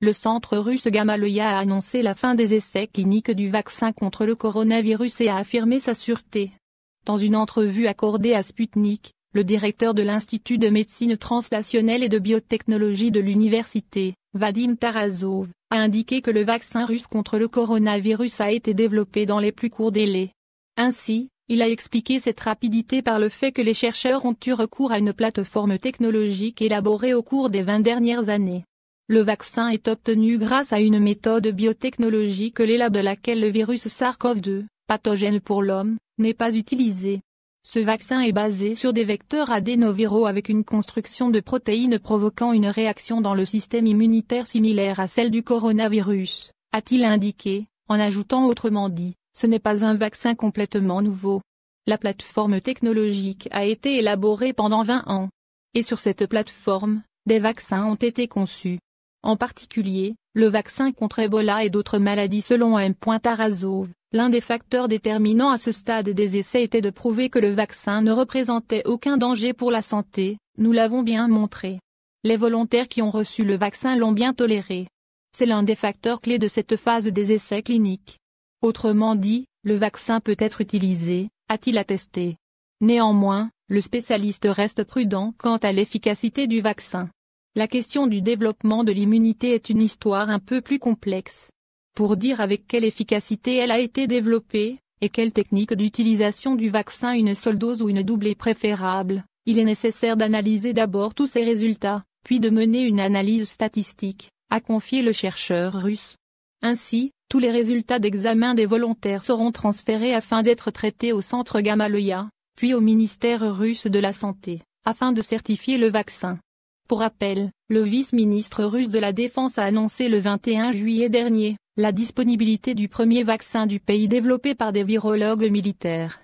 le centre russe Gamaleya a annoncé la fin des essais cliniques du vaccin contre le coronavirus et a affirmé sa sûreté. Dans une entrevue accordée à Sputnik, le directeur de l'Institut de médecine translationnelle et de biotechnologie de l'université, Vadim Tarasov, a indiqué que le vaccin russe contre le coronavirus a été développé dans les plus courts délais. Ainsi, il a expliqué cette rapidité par le fait que les chercheurs ont eu recours à une plateforme technologique élaborée au cours des 20 dernières années. Le vaccin est obtenu grâce à une méthode biotechnologique l'élab de laquelle le virus SARS-CoV-2, pathogène pour l'homme, n'est pas utilisé. Ce vaccin est basé sur des vecteurs adénoviraux avec une construction de protéines provoquant une réaction dans le système immunitaire similaire à celle du coronavirus, a-t-il indiqué, en ajoutant autrement dit, ce n'est pas un vaccin complètement nouveau. La plateforme technologique a été élaborée pendant 20 ans. Et sur cette plateforme, des vaccins ont été conçus. En particulier, le vaccin contre Ebola et d'autres maladies selon M. Tarasov. L'un des facteurs déterminants à ce stade des essais était de prouver que le vaccin ne représentait aucun danger pour la santé, nous l'avons bien montré. Les volontaires qui ont reçu le vaccin l'ont bien toléré. C'est l'un des facteurs clés de cette phase des essais cliniques. Autrement dit, le vaccin peut être utilisé, a-t-il attesté. Néanmoins, le spécialiste reste prudent quant à l'efficacité du vaccin. La question du développement de l'immunité est une histoire un peu plus complexe. Pour dire avec quelle efficacité elle a été développée, et quelle technique d'utilisation du vaccin une seule dose ou une double est préférable, il est nécessaire d'analyser d'abord tous ces résultats, puis de mener une analyse statistique, a confié le chercheur russe. Ainsi, tous les résultats d'examen des volontaires seront transférés afin d'être traités au centre Gamaleya, puis au ministère russe de la Santé, afin de certifier le vaccin. Pour rappel, le vice-ministre russe de la Défense a annoncé le 21 juillet dernier la disponibilité du premier vaccin du pays développé par des virologues militaires.